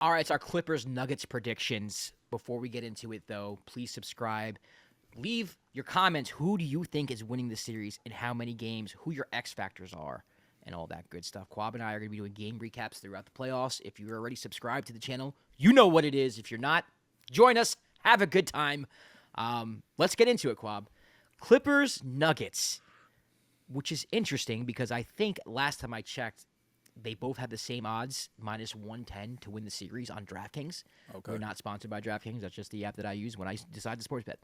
All right, it's our Clippers Nuggets predictions. Before we get into it, though, please subscribe. Leave your comments. Who do you think is winning the series and how many games? Who your X factors are and all that good stuff. Kwab and I are going to be doing game recaps throughout the playoffs. If you're already subscribed to the channel, you know what it is. If you're not, join us. Have a good time. Let's get into it, Kwab. Clippers Nuggets, which is interesting because I think last time I checked, they both had the same odds, minus 110 to win the series on DraftKings. Okay. We're not sponsored by DraftKings. That's just the app that I use when I decide to sports bet.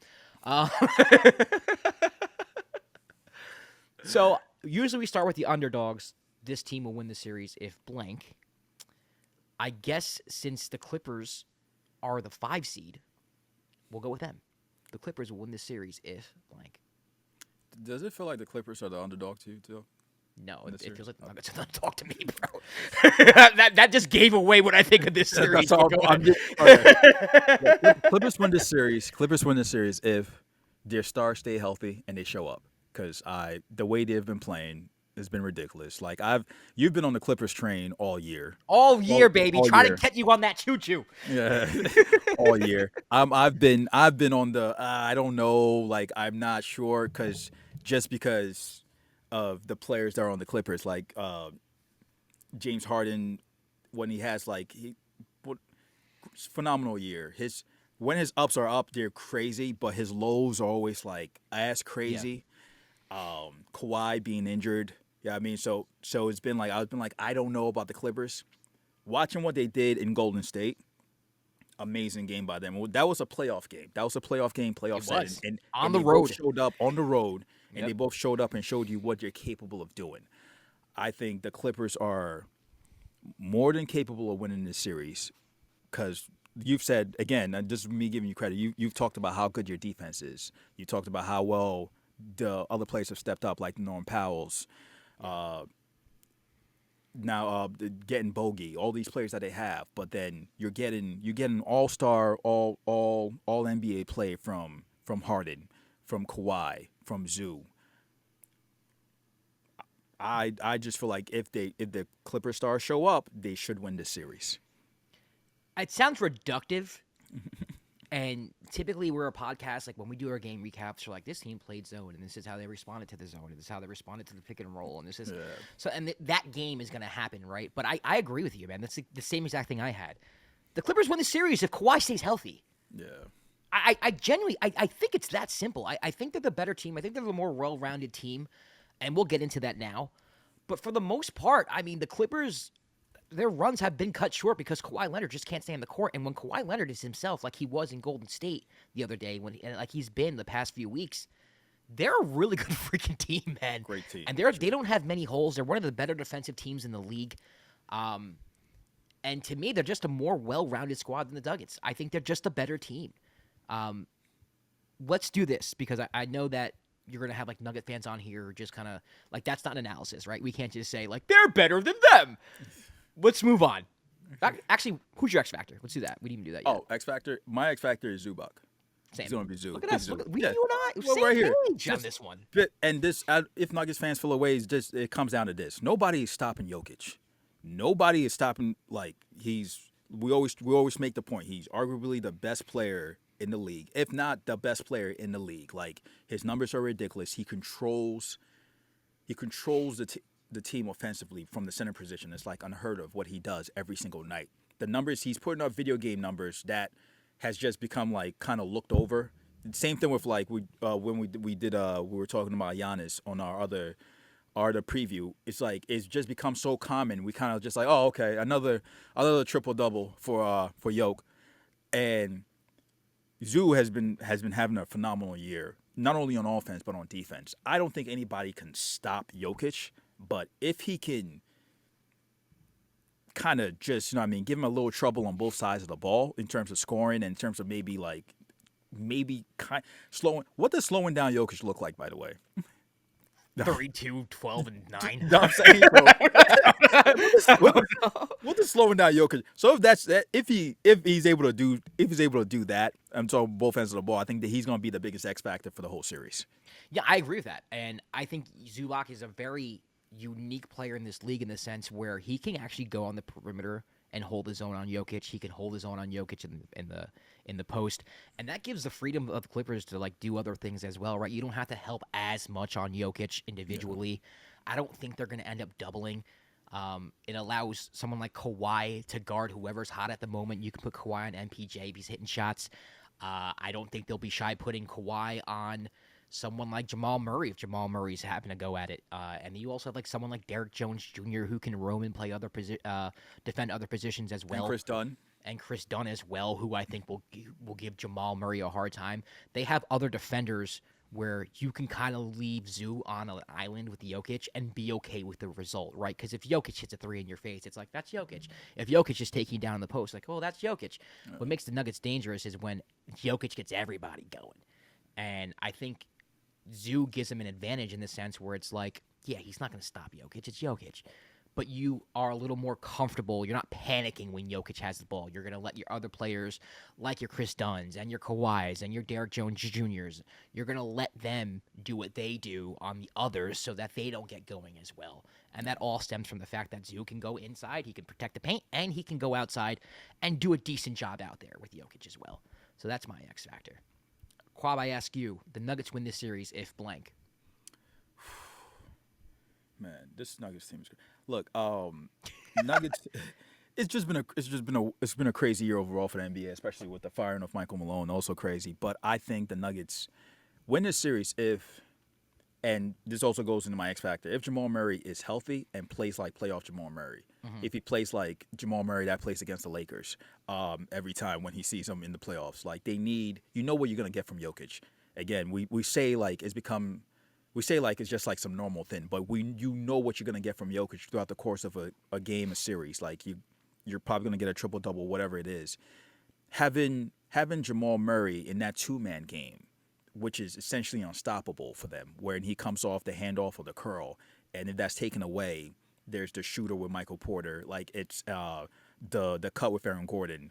So usually we start with the underdogs. This team will win the series if blank. I guess since the Clippers are the 5 seed, we'll go with them. The Clippers will win the series if blank. Does it feel like the Clippers are the underdog too? No, In it the feels like the series? Nuggets are not talk to me, bro. that just gave away what I think of this series. That's all. But go I'm ahead. just, okay. Yeah, Clippers win this series. Clippers win this series if their stars stay healthy and they show up. Because the way they've been playing has been ridiculous. Like you've been on the Clippers train all year. All year, baby. All Try to year. get you on that choo-choo. Yeah, all year. I've been on the I don't know, like I'm not sure because of the players that are on the Clippers, like James Harden, when he has what phenomenal year. When his ups are up, they're crazy, but his lows are always like ass Yeah. crazy. Kawhi being injured, yeah, I mean, so it's been like I've been like I don't know about the Clippers. Watching what they did in Golden State, amazing game by them. That was a playoff game. That was a playoff game, playoff It setting, was. and On the they both road. showed up on the road, and Yep. they both showed up and showed you what you're capable of doing. I think the Clippers are more than capable of winning this series because you've said again, and this is me giving you credit. You've talked about how good your defense is. You talked about how well the other players have stepped up, like the Norm Powell's. Now getting Bogey, all these players that they have, but then you're getting all-star, all NBA play from Harden, from Kawhi, from Zoo. I just feel like if the Clipper stars show up, they should win this series. It sounds reductive. And typically we're a podcast, like when we do our game recaps, we're like, this team played zone, and this is how they responded to the zone, and this is how they responded to the pick and roll, and this is so. And that game is going to happen, right? But I agree with you, man. That's the same exact thing I had. The Clippers win the series if Kawhi stays healthy. Yeah. I genuinely, I think it's that simple. I think they're the better team. I think they're the more well-rounded team, and we'll get into that now. But for the most part, I mean, the Clippers, their runs have been cut short because Kawhi Leonard just can't stay on the court. And when Kawhi Leonard is himself, like he was in Golden State the other day, like he's been the past few weeks, they're a really good freaking team, man. Great team. And they don't have many holes. They're one of the better defensive teams in the league. And to me, they're just a more well-rounded squad than the Nuggets. I think they're just a better team. Let's do this because I know that you're going to have like Nugget fans on here just kind of like that's not analysis, right? We can't just say like they're better than them. Let's move on. Actually, who's your X Factor? Let's do that. We didn't even do that yet. Oh, X Factor. My X Factor is Zubac. Same. It's gonna be Zoo. Look at us. Zoo. Look, you Yeah. and I, Well, same right here. page on Just- this one. And this, if Nuggets fans feel away, it comes down to this: nobody is stopping Jokic. Nobody is stopping. Like we always make the point. He's arguably the best player in the league, if not the best player in the league. Like his numbers are ridiculous. He controls the team offensively from the center position. It's like unheard of what he does every single night. The numbers he's putting up, video game numbers that has just become like kind of looked over. Same thing with like we were talking about Giannis on our other preview. It's like it's just become so common. We kind of just like, oh, okay, another triple double for Yoke, and Zoo has been having a phenomenal year, not only on offense but on defense. I don't think anybody can stop Jokic, but if he can kind of just, give him a little trouble on both sides of the ball in terms of scoring and in terms of maybe slowing. What does slowing down Jokic look like, by the way? 32, 12, and 9. No, I'm saying, what does slowing down Jokic? So if he's able to do that, I'm talking both ends of the ball. I think that he's going to be the biggest X factor for the whole series. Yeah, I agree with that. And I think Zubac is a very unique player in this league in the sense where he can actually go on the perimeter and hold his own on Jokic. He can hold his own on Jokic in the post, and that gives the freedom of the Clippers to like do other things as well, right? You don't have to help as much on Jokic individually. Yeah. I don't think they're going to end up doubling. It allows someone like Kawhi to guard whoever's hot at the moment. You can put Kawhi on MPJ if he's hitting shots. I don't think they'll be shy putting Kawhi on someone like Jamal Murray if Jamal Murray's happen to go at it. And you also have like someone like Derrick Jones Jr. who can roam and play defend other positions as well. And Chris Dunn as well, who I think will give Jamal Murray a hard time. They have other defenders where you can kind of leave Zoo on an island with Jokic and be okay with the result, right? Because if Jokic hits a three in your face, it's like, that's Jokic. If Jokic is taking down the post, like, oh, that's Jokic. Yeah. What makes the Nuggets dangerous is when Jokic gets everybody going. And I think Zoo gives him an advantage in the sense where it's like, yeah, he's not going to stop Jokic. It's Jokic. But you are a little more comfortable. You're not panicking when Jokic has the ball. You're going to let your other players, like your Chris Dunns and your Kawhis and your Derrick Jones Jr.'s, you're going to let them do what they do on the others so that they don't get going as well. And that all stems from the fact that Zoo can go inside, he can protect the paint, and he can go outside and do a decent job out there with Jokic as well. So that's my X factor. Kwab, I ask you, the Nuggets win this series if blank. Man, this Nuggets team is good. Look, Nuggets. It's been a crazy year overall for the NBA, especially with the firing of Michael Malone. Also crazy, but I think the Nuggets win this series and this also goes into my X factor. If Jamal Murray is healthy and plays like playoff Jamal Murray, if he plays like Jamal Murray that plays against the Lakers every time when he sees them in the playoffs, like they need, what you're gonna get from Jokic. Again, we say like it's become. We say like it's just like some normal thing, but you know what you're gonna get from Jokic throughout the course of a game, a series. Like you're probably gonna get a triple double, whatever it is. Having Jamal Murray in that 2-man game, which is essentially unstoppable for them, where he comes off the handoff or the curl, and if that's taken away, there's the shooter with Michael Porter. Like it's the cut with Aaron Gordon,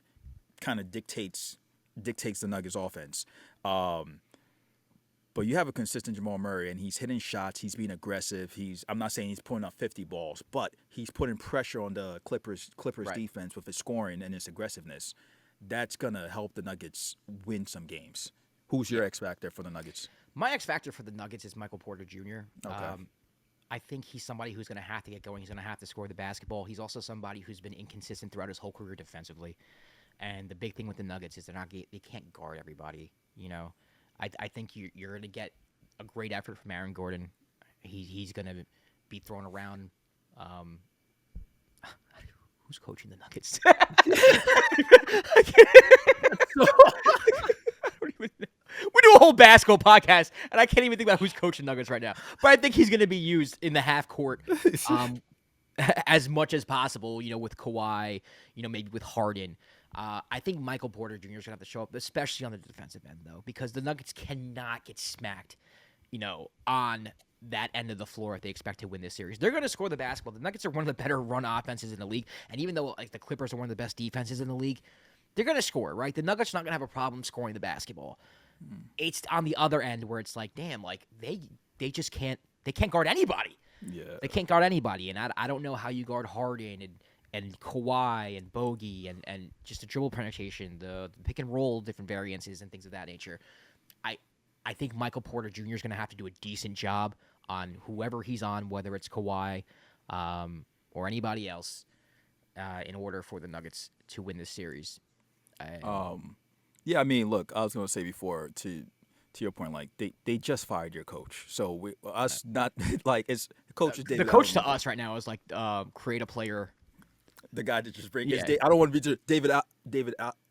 kind of dictates the Nuggets offense. But you have a consistent Jamal Murray, and he's hitting shots. He's being aggressive. I'm not saying he's putting up 50 balls, but he's putting pressure on the Clippers right. defense with his scoring and his aggressiveness. That's going to help the Nuggets win some games. Who's your X factor for the Nuggets? My X factor for the Nuggets is Michael Porter Jr. Okay. I think he's somebody who's going to have to get going. He's going to have to score the basketball. He's also somebody who's been inconsistent throughout his whole career defensively. And the big thing with the Nuggets is they can't guard everybody, I think you're going to get a great effort from Aaron Gordon. He's going to be thrown around. Who's coaching the Nuggets? We do a whole basketball podcast, and I can't even think about who's coaching Nuggets right now. But I think he's going to be used in the half court as much as possible, with Kawhi, maybe with Harden. I think Michael Porter Jr. is going to have to show up, especially on the defensive end, though, because the Nuggets cannot get smacked, on that end of the floor if they expect to win this series. They're going to score the basketball. The Nuggets are one of the better run offenses in the league, and even though like the Clippers are one of the best defenses in the league, they're going to score, right? The Nuggets are not going to have a problem scoring the basketball. It's on the other end where it's like, damn, like they just can't guard anybody. Yeah, they can't guard anybody, and I don't know how you guard Harden and Kawhi and Bogey and just the dribble penetration, the pick and roll, different variances and things of that nature. I think Michael Porter Jr. is going to have to do a decent job on whoever he's on, whether it's Kawhi or anybody else, in order for the Nuggets to win this series. Yeah, I mean, look, I was going to say before to your point, like they just fired your coach, so not like it's the coach is David. The coach Adelman. To us right now is like create a player. The guy that just brings. Yeah. I don't want to be David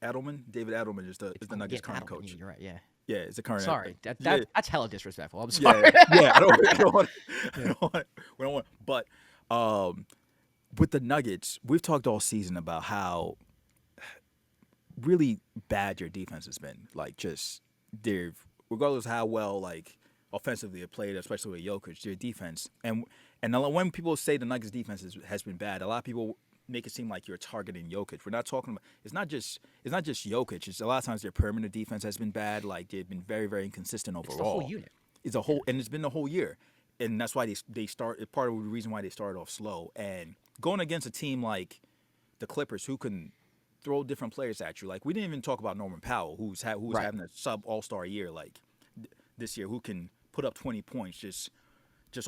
Adelman. David Adelman is the Nuggets current coach. You're right. Yeah. Yeah, it's the current. Sorry, that's hella disrespectful. I'm sorry. Yeah. I don't want. We don't want. But with the Nuggets, we've talked all season about how really bad your defense has been. Like, just regardless of how well like offensively they played, especially with Jokic, their defense and when people say the Nuggets defense has been bad, a lot of people make it seem like you're targeting Jokic. We're not talking about it's not just Jokic. It's a lot of times their perimeter defense has been bad. Like they've been very, very inconsistent overall. It's the whole unit. It's a whole, and it's been the whole year, and that's why they start. Part of the reason why they started off slow and going against a team like the Clippers, who can throw different players at you. Like we didn't even talk about Norman Powell, who's Right. having a sub All-Star year like this year, who can put up 20 points just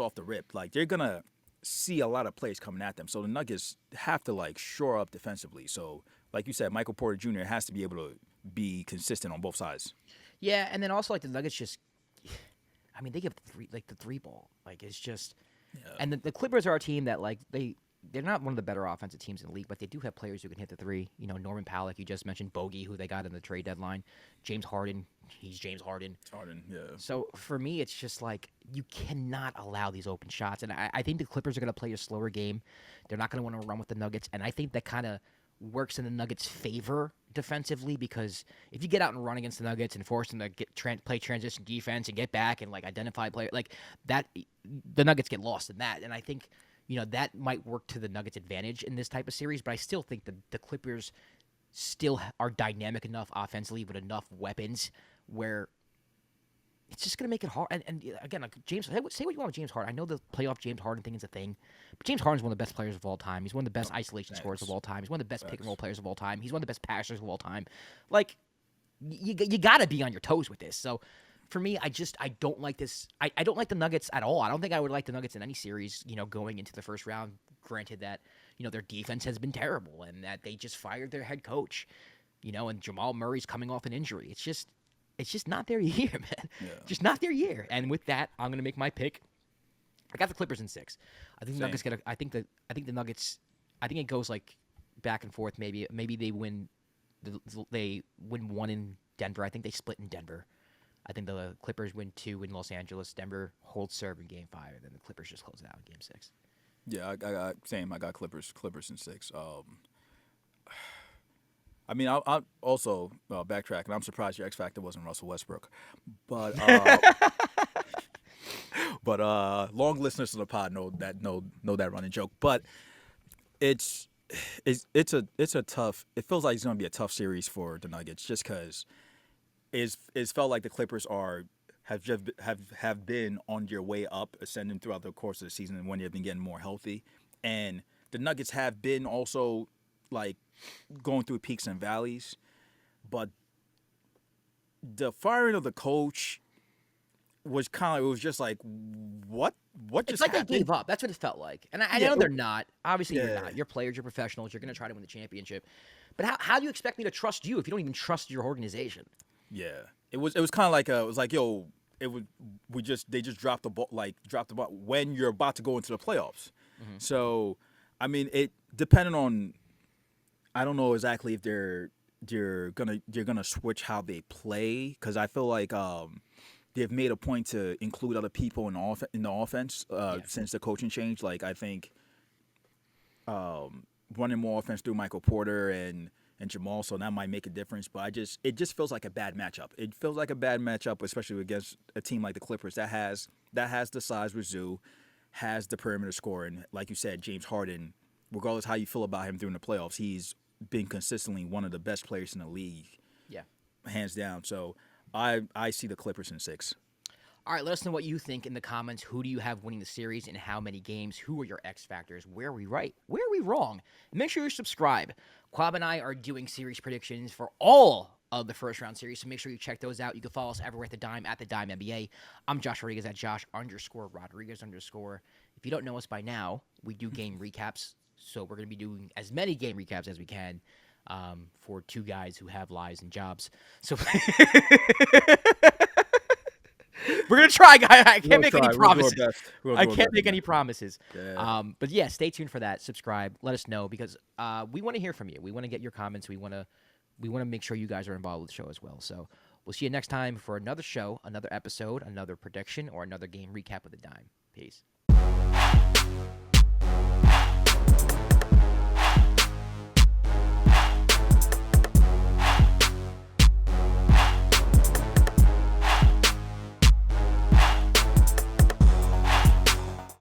off the rip. Like they're gonna see a lot of plays coming at them. So the Nuggets have to like shore up defensively. So like you said, Michael Porter Jr. has to be able to be consistent on both sides. Yeah, and then also like the Nuggets just, I mean, they give the three ball. Like it's just, and the Clippers are a team that like they're not one of the better offensive teams in the league, but they do have players who can hit the three. You know, Norman Powell, like you just mentioned, Bogey, who they got in the trade deadline, James Harden, he's James Harden. Harden, yeah. So for me, it's just like you cannot allow these open shots, and I think the Clippers are going to play a slower game. They're not going to want to run with the Nuggets, and I think that kind of works in the Nuggets' favor defensively, because if you get out and run against the Nuggets and force them to play transition defense and get back and like identify player like that, the Nuggets get lost in that, and I think that might work to the Nuggets' advantage in this type of series. But I still think the Clippers still are dynamic enough offensively with enough weapons where it's just going to make it hard. And again, like James, say what you want with James Harden. I know the playoff James Harden thing is a thing, but James Harden's one of the best players of all time. He's one of the best isolation scorers of all time. He's one of the best pick and roll players of all time. He's one of the best passers of all time. Like, you got to be on your toes with this. So, for me, I don't like this. I don't like the Nuggets at all. I don't think I would like the Nuggets in any series, going into the first round. Granted that, their defense has been terrible and that they just fired their head coach, and Jamal Murray's coming off an injury. It's just not their year, man. Yeah. Just not their year. And with that, I'm gonna make my pick. I got the Clippers in 6. I think the Nuggets I think the Nuggets. I think it goes like back and forth. Maybe they win. They win 1 in Denver. I think they split in Denver. I think the Clippers win 2 in Los Angeles. Denver holds serve in Game 5, and then the Clippers just close it out in Game 6. Yeah, I got Clippers in 6. I mean, I'll also backtrack, and I'm surprised your X factor wasn't Russell Westbrook, but long listeners to the pod know that running joke. But it's a tough. It feels like it's going to be a tough series for the Nuggets, just because it's felt like the Clippers have been on their way up, ascending throughout the course of the season, and when they've been getting more healthy, and the Nuggets have been also like going through peaks and valleys, but the firing of the coach was kind of, it was just like, what It's just like happened? they gave up. That's what it felt like. And I know they're not. Obviously, you're not. You're players. You're professionals. You're going to try to win the championship. But how do you expect me to trust you if you don't even trust your organization? Yeah, it was kind of like it was like, yo, they just dropped the ball when you're about to go into the playoffs. Mm-hmm. So, I mean, it depending on, I don't know exactly if they're gonna switch how they play, because I feel like they've made a point to include other people in the offense since the coaching change. Like I think running more offense through Michael Porter and Jamal, so that might make a difference. But it just feels like a bad matchup. It feels like a bad matchup, especially against a team like the Clippers that has the size with Zoo, has the perimeter scoring. Like you said, James Harden, regardless how you feel about him during the playoffs, he's been consistently one of the best players in the league. Yeah, hands down. So I see the Clippers in 6. All right, let us know what you think in the comments. Who do you have winning the series and how many games? Who are your X factors? Where are we right? Where are we wrong? And make sure you subscribe. Kwab and I are doing series predictions for all of the first round series, so make sure you check those out. You can follow us everywhere at the Dime NBA. I'm Josh Rodriguez at Josh_Rodriguez_. If you don't know us by now, we do game recaps, so we're going to be doing as many game recaps as we can for two guys who have lives and jobs. So we're gonna try, guys. I can't make any promises. I can't make any promises. But yeah, stay tuned for that. Subscribe. Let us know, because we want to hear from you. We want to get your comments. We want to make sure you guys are involved with the show as well. So we'll see you next time for another show, another episode, another prediction, or another game recap of the Dime. Peace.